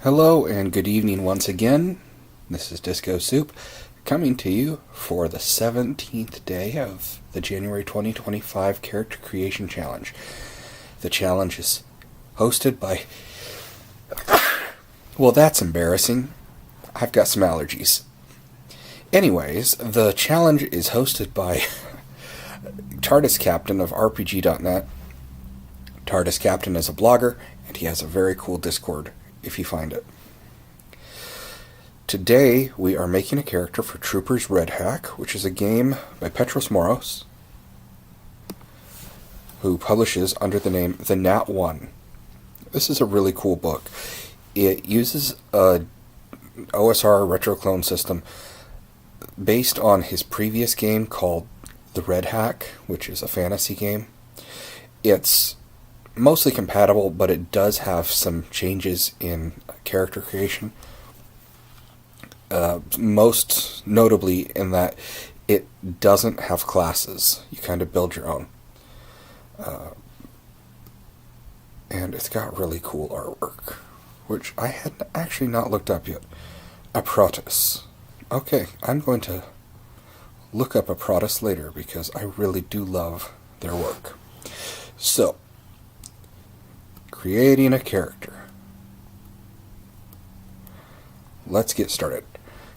Hello and good evening once again. This is Disco Soup coming to you for the 17th day of the January 2025 Character Creation Challenge. The challenge is hosted by... Well, that's embarrassing. I've got some allergies. Anyways, the challenge is hosted by TARDIS Captain of RPG.net. TARDIS Captain is a blogger, and he has a very cool Discord if you find it. Today, we are making a character for Troopers RedHack, which is a game by Petros Moros, who publishes under the name TheNatOne. This is a really cool book. It uses a OSR retro clone system based on his previous game called The RedHack, which is a fantasy game. It's mostly compatible, but it does have some changes in character creation. Most notably in that it doesn't have classes. You kind of build your own. And it's got really cool artwork, which I had actually not looked up yet. Aprotis. Okay, I'm going to look up Aprotis later because I really do love their work. So, creating a character. Let's get started.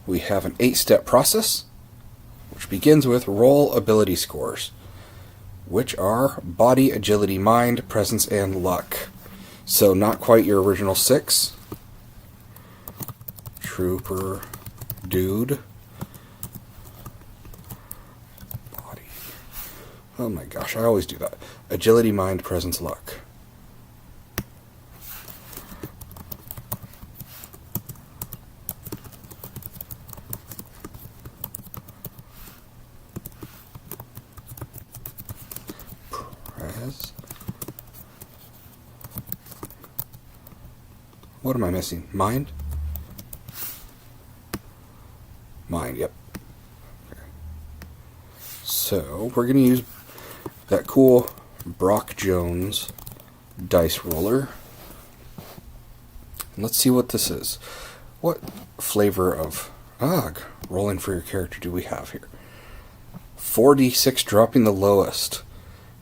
We have an 8-step process, which begins with roll ability scores, which are body, agility, mind, presence, and luck. So not quite your original 6. Trooper, dude. Body. Oh my gosh, I always do that. Agility, mind, presence, luck. What am I missing? Mind? Mind, yep. Okay. So, we're going to use that cool Brock Jones dice roller. And let's see what this is. What flavor of rolling for your character do we have here? 4d6 dropping the lowest.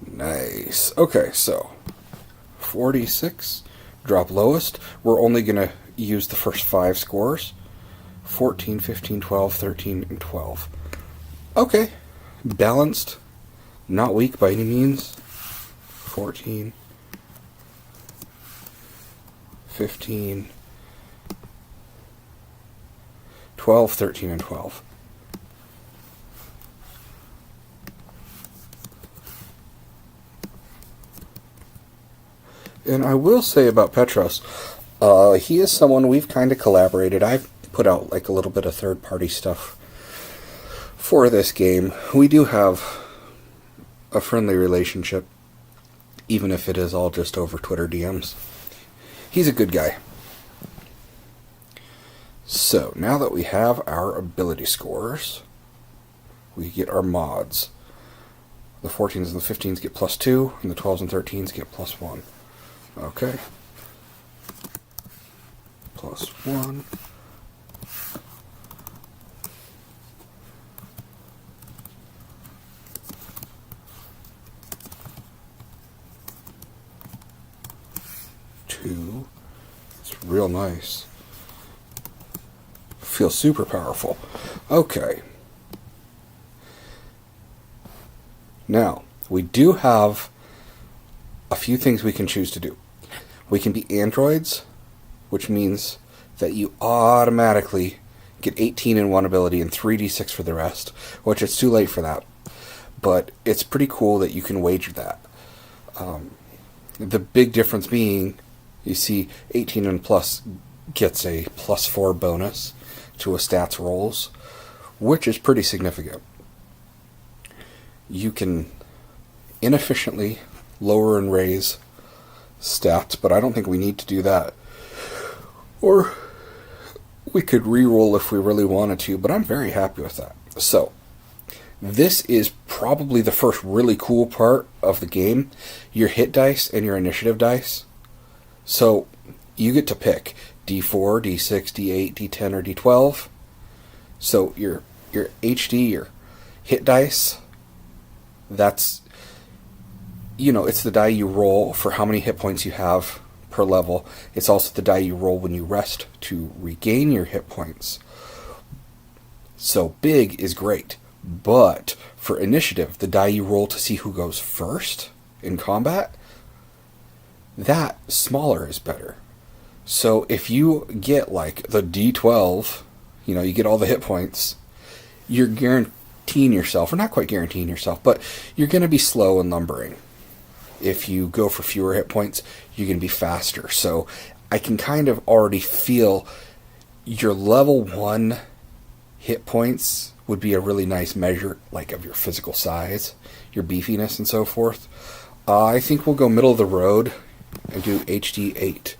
Nice. Okay, so 4d6. Drop lowest. We're only going to use the first 5 scores. 14, 15, 12, 13, and 12. Okay. Balanced. Not weak by any means. 14, 15, 12, 13, and 12. And I will say about Petros, he is someone we've kind of collaborated. I've put out like a little bit of third-party stuff for this game. We do have a friendly relationship, even if it is all just over Twitter DMs. He's a good guy. So, now that we have our ability scores, we get our mods. The 14s and the 15s get +2, and the 12s and 13s get +1. Okay. +1. Two. It's real nice. Feels super powerful. Okay. Now, we do have a few things we can choose to do. We can be androids, which means that you automatically get 18 in one ability and 3d6 for the rest, which it's too late for that. But it's pretty cool that you can wager that. The big difference being, you see 18 and plus gets a +4 bonus to a stats rolls, which is pretty significant. You can inefficiently lower and raise stats, but I don't think we need to do that. Or we could reroll if we really wanted to, but I'm very happy with that. So, this is probably the first really cool part of the game. Your hit dice and your initiative dice. So, you get to pick. D4, D6, D8, D10, or D12. So your HD, your hit dice, that's, it's the die you roll for how many hit points you have per level. It's also the die you roll when you rest to regain your hit points. So big is great, but for initiative, the die you roll to see who goes first in combat, that smaller is better. So if you get like the D12, you get all the hit points, you're guaranteeing yourself, or not quite guaranteeing yourself, but you're going to be slow and lumbering. If you go for fewer hit points, you're going to be faster. So I can kind of already feel your level 1 hit points would be a really nice measure, like of your physical size, your beefiness, and so forth. I think we'll go middle of the road and do HD 8.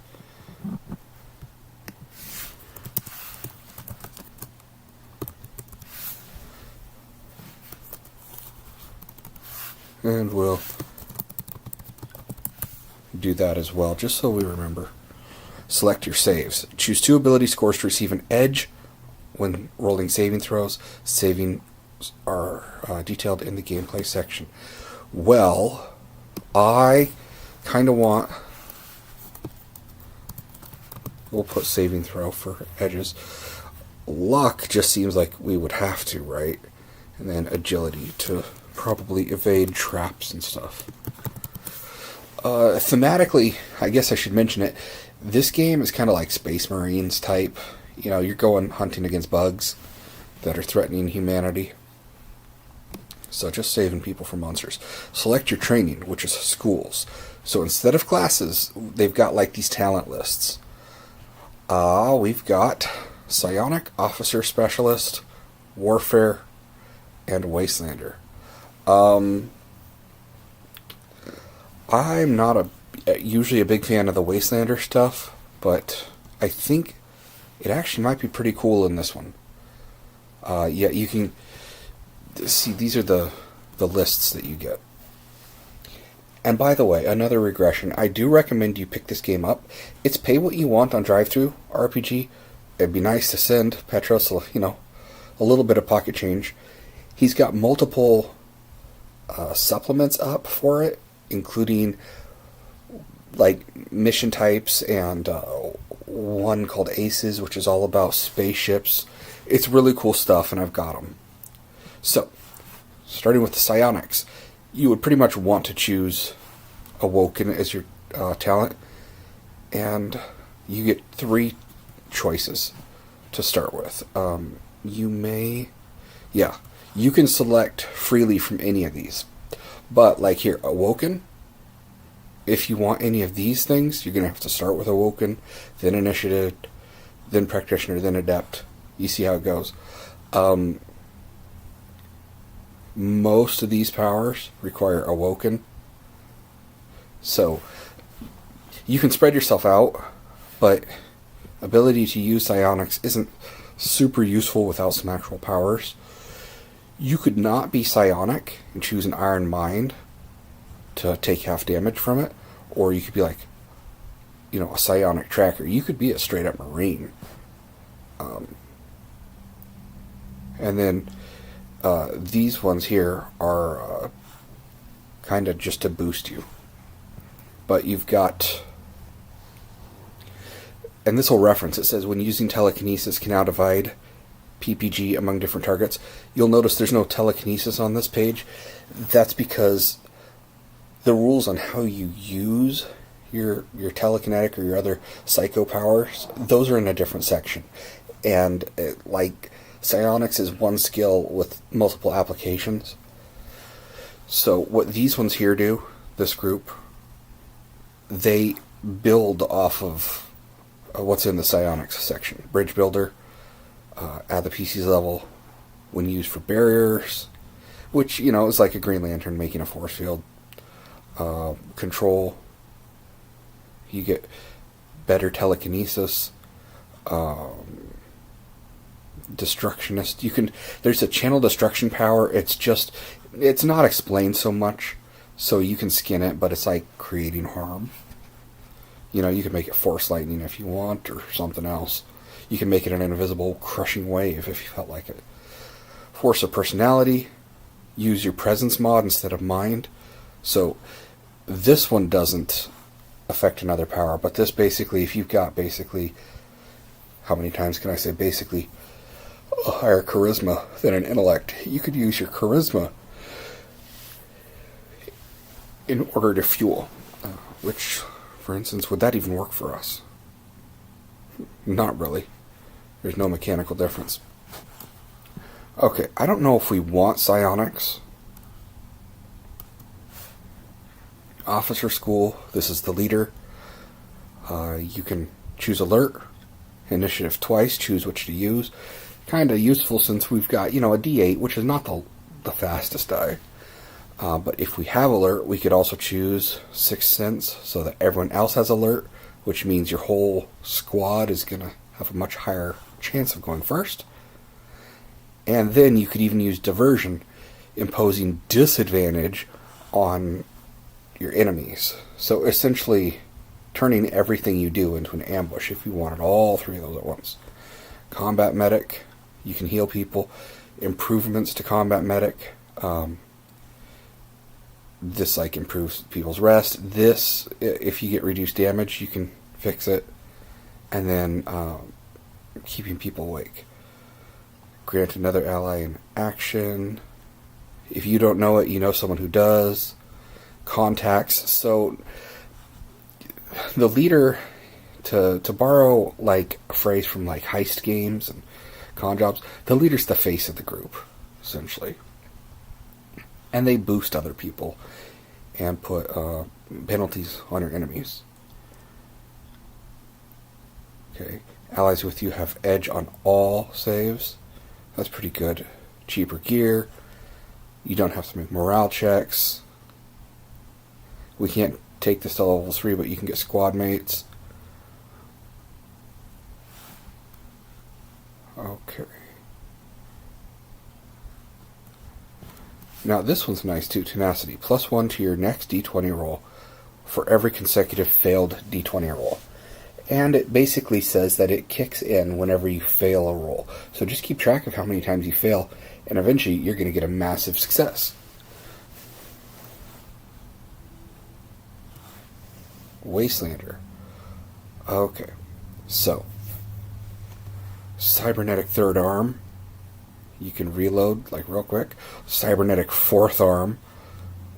And we'll do that as well, just so we remember. Select your saves. Choose 2 ability scores to receive an edge when rolling saving throws. Savings are detailed in the gameplay section. Well, I kind of want... We'll put saving throw for edges. Luck just seems like we would have to, right? And then agility to probably evade traps and stuff. Thematically, I guess I should mention it, this game is kind of like Space Marines type. You're going hunting against bugs that are threatening humanity. So just saving people from monsters. Select your training, which is schools. So instead of classes, they've got like these talent lists. We've got Psionic, Officer Specialist, Warfare, and Wastelander. I'm not usually a big fan of the Wastelander stuff, but I think it actually might be pretty cool in this one. You can see these are the lists that you get. And by the way, another regression, I do recommend you pick this game up. It's pay what you want on drive-thru RPG. It'd be nice to send Petros, a little bit of pocket change. He's got multiple supplements up for it, including like mission types and one called Aces, which is all about spaceships. It's really cool stuff, and I've got them. So, starting with the psionics, you would pretty much want to choose Awoken as your talent, and you get 3 choices to start with. You can select freely from any of these. But, like here, Awoken, if you want any of these things, you're going to have to start with Awoken, then Initiative, then Practitioner, then Adept. You see how it goes. Most of these powers require Awoken. So, you can spread yourself out, but ability to use psionics isn't super useful without some actual powers. You could not be psionic and choose an Iron Mind to take half damage from it, or you could be like, a psionic tracker. You could be a straight up Marine. And then these ones here are kind of just to boost you. But you've got, and this will reference, it says when using telekinesis can now divide PPG among different targets. You'll notice there's no telekinesis on this page. That's because the rules on how you use your telekinetic or your other psycho powers, those are in a different section. And psionics is one skill with multiple applications. So what these ones here do, this group, they build off of what's in the psionics section. Bridge builder, at the PC's level, when used for barriers, which, is like a Green Lantern making a force field. Control, you get better telekinesis. Destructionist, there's a channel destruction power. It's not explained so much, so you can skin it, but it's like creating harm. You can make it force lightning if you want, or something else. You can make it an invisible crushing wave if you felt like it. Force of personality, use your presence mod instead of mind. So this one doesn't affect another power, but this basically, if you've got basically, how many times can I say basically, a higher charisma than an intellect, you could use your charisma in order to fuel. Which, for instance, would that even work for us? Not really. There's no mechanical difference. Okay, I don't know if we want psionics. Officer school, this is the leader. You can choose alert, initiative twice, choose which to use. Kind of useful since we've got, a D8, which is not the fastest die. But if we have alert, we could also choose Sixth Sense so that everyone else has alert, which means your whole squad is going to have a much higher chance of going first. And then you could even use diversion, imposing disadvantage on your enemies. So essentially turning everything you do into an ambush if you wanted all three of those at once. Combat medic, you can heal people. Improvements to combat medic. This improves people's rest. This, if you get reduced damage, you can fix it. And then keeping people awake. Grant another ally an action. If you don't know it, you know someone who does. Contacts. So the leader, to borrow a phrase from heist games and con jobs, the leader's the face of the group, essentially. And they boost other people and put penalties on your enemies. Okay. Allies with you have edge on all saves. That's pretty good. Cheaper gear. You don't have to make morale checks. We can't take this to level 3, but you can get squad mates. Okay. Now this one's nice too, tenacity. +1 to your next D20 roll for every consecutive failed D20 roll. And it basically says that it kicks in whenever you fail a roll. So just keep track of how many times you fail, and eventually you're going to get a massive success. Wastelander. Okay. So, cybernetic third arm. You can reload real quick. Cybernetic fourth arm.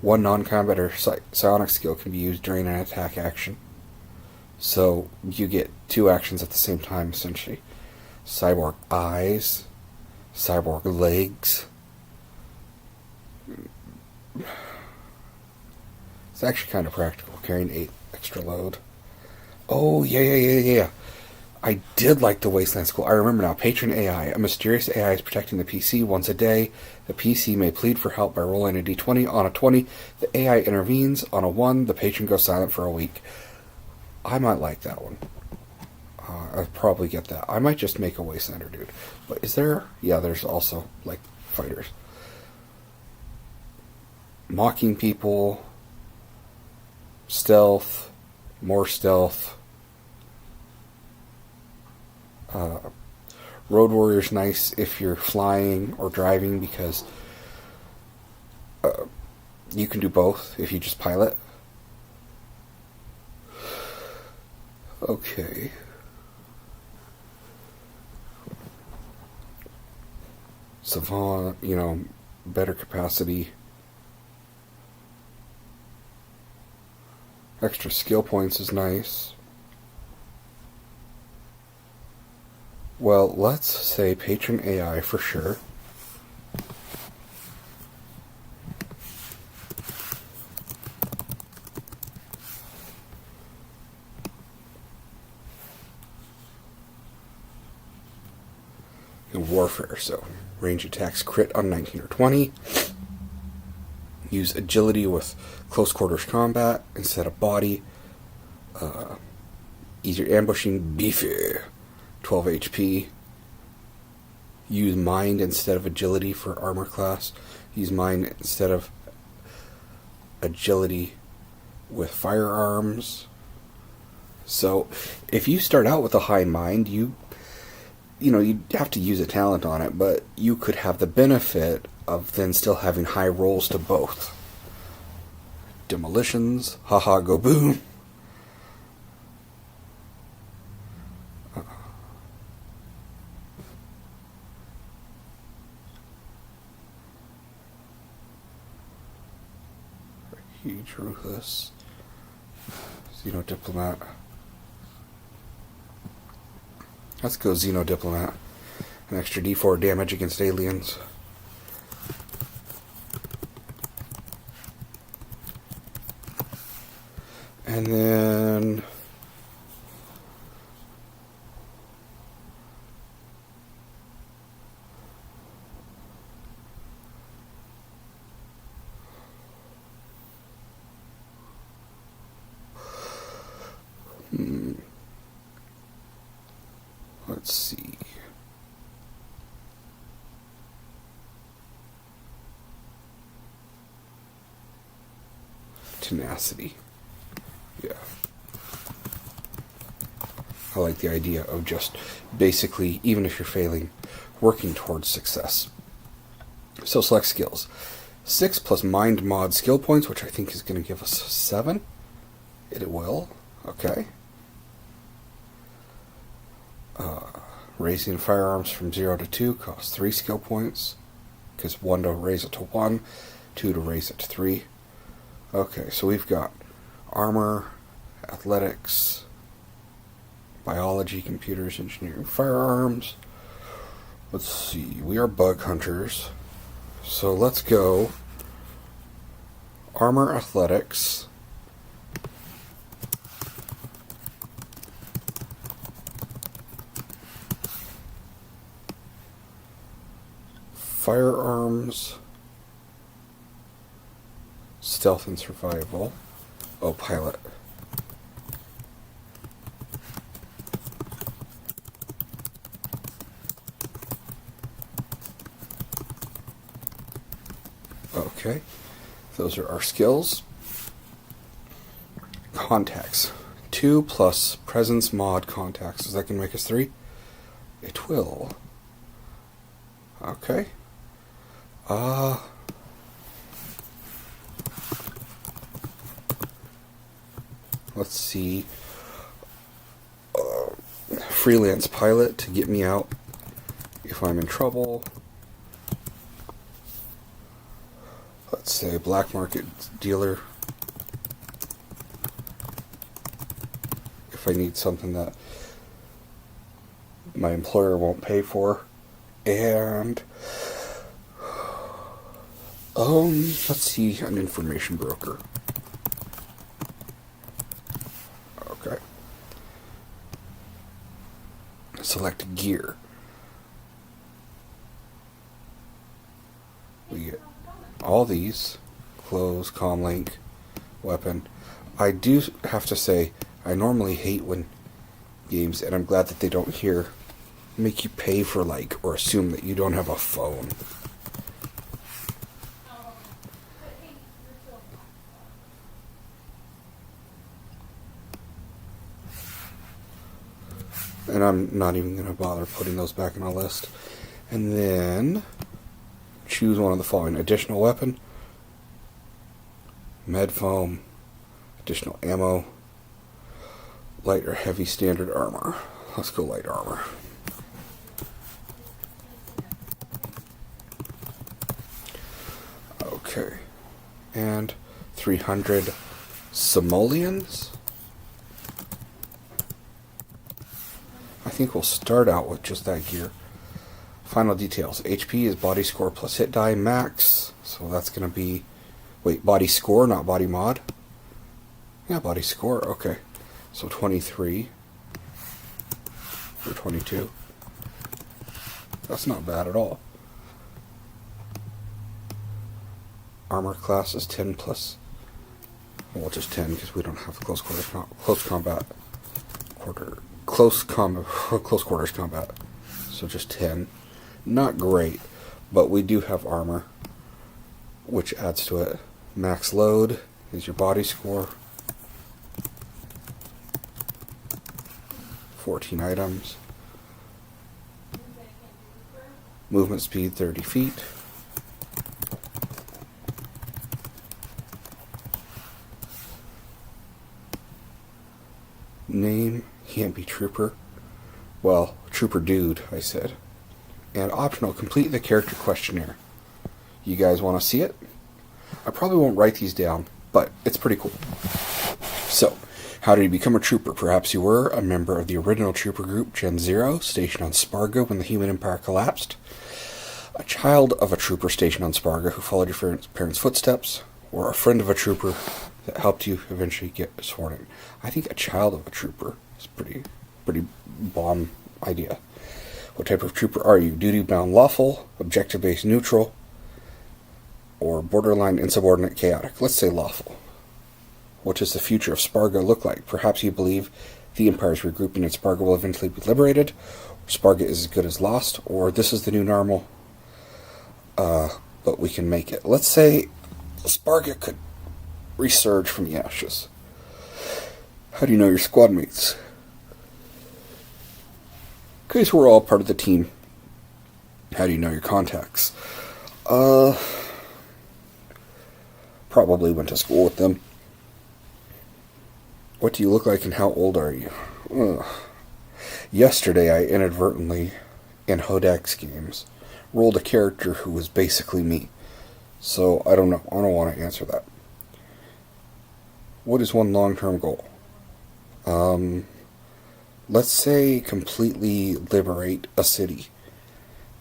One non-combat or psionic skill can be used during an attack action. So you get 2 actions at the same time, essentially. Cyborg eyes. Cyborg legs. It's actually kind of practical, carrying 8 extra load. Oh, yeah. I did like the Wasteland School. I remember now. Patron AI. A mysterious AI is protecting the PC once a day. The PC may plead for help by rolling a d20. On a 20, the AI intervenes. On a 1, the patron goes silent for a week. I might like that one. I'll probably get that. I might just make a Wastelander dude. But is there? Yeah, there's also, fighters. Mocking people. Stealth. More stealth. Road Warrior's nice if you're flying or driving because you can do both if you just pilot. Okay. Savant, better capacity. Extra skill points is nice. Well, let's say Patron AI for sure. And Warfare, so range attacks crit on 19 or 20. Use agility with close quarters combat instead of body. Easier ambushing, beefy. 12 HP. Use mind instead of agility for armor class. Use mind instead of agility with firearms. So if you start out with a high mind, you have to use a talent on it, but you could have the benefit of then still having high rolls to both. Demolitions, haha, go boom. Huge ruthless. Xeno Diplomat. Let's go Xeno Diplomat. An extra D4 damage against aliens. And then let's see. Tenacity. Yeah. I like the idea of just basically, even if you're failing, working towards success. So select skills. 6 plus mind mod skill points, which I think is going to give us 7. It will. Okay. Raising firearms from 0 to 2 costs 3 skill points. Because 1 to raise it to 1, 2 to raise it to 3. Okay, so we've got armor, athletics, biology, computers, engineering, firearms. Let's see, we are bug hunters. So let's go armor, athletics, firearms, stealth and survival. Oh, pilot. Okay, those are our skills. Contacts. 2 plus presence mod contacts. Is that going to make us 3? It will. Okay. Let's see. Freelance pilot to get me out if I'm in trouble. Let's say black market dealer if I need something that my employer won't pay for. And let's see, an information broker. Okay. Select gear. We get all these: clothes, comlink, weapon. I do have to say, I normally hate when games, and I'm glad that they don't here, make you pay for or assume that you don't have a phone. And I'm not even going to bother putting those back in a list. And then choose one of the following: additional weapon, med foam, additional ammo, light or heavy standard armor. Let's go light armor. Okay. And 300 simoleons. I think we'll start out with just that gear. Final details. HP is body score plus hit die max. So that's going to be... Wait, body score, not body mod? Yeah, body score. Okay. So 23. Or 22. That's not bad at all. Armor class is 10 plus... Well, just 10 because we don't have close quarters combat. So just 10. Not great, but we do have armor, which adds to it. Max load is your body score. 14 items. Movement speed 30 feet. Name can't be Trooper. Well, Trooper Dude, I said. And optional, complete the character questionnaire. You guys want to see it? I probably won't write these down, but it's pretty cool. So, how did you become a trooper? Perhaps you were a member of the original trooper group, Gen Zero, stationed on Sparga when the human empire collapsed. A child of a trooper stationed on Sparga who followed your parents' footsteps, or a friend of a trooper that helped you eventually get sworn in. I think a child of a trooper is pretty bomb idea. What type of trooper are you? Duty-bound lawful, objective-based neutral, or borderline insubordinate chaotic? Let's say lawful. What does the future of Sparga look like? Perhaps you believe the Empire's regrouping in Sparga will eventually be liberated, or Sparga is as good as lost, or this is the new normal, but we can make it. Let's say Sparga could resurge from the ashes. How do you know your squad mates? Because we're all part of the team. How do you know your contacts? Probably went to school with them. What do you look like and how old are you? Yesterday I inadvertently, in Hodak's games, rolled a character who was basically me. So I don't know. I don't want to answer that. What is one long-term goal? Let's say completely liberate a city.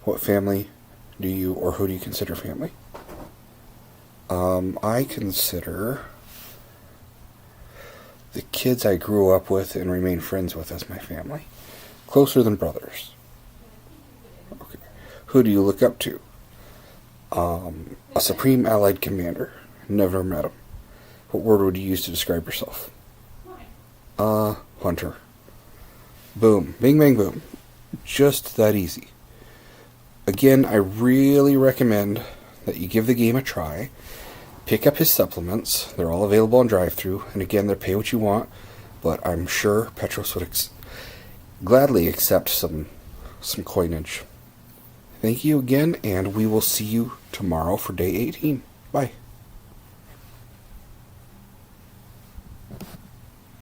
What family do you, or who do you consider family? I consider the kids I grew up with and remain friends with as my family. Closer than brothers. Okay. Who do you look up to? A Supreme Allied Commander. Never met him. What word would you use to describe yourself? Hunter. Boom. Bing, bang, boom. Just that easy. Again, I really recommend that you give the game a try. Pick up his supplements. They're all available on drive-thru. And again, they're pay what you want. But I'm sure Petros would gladly accept some coinage. Thank you again, and we will see you tomorrow for day 18. Bye.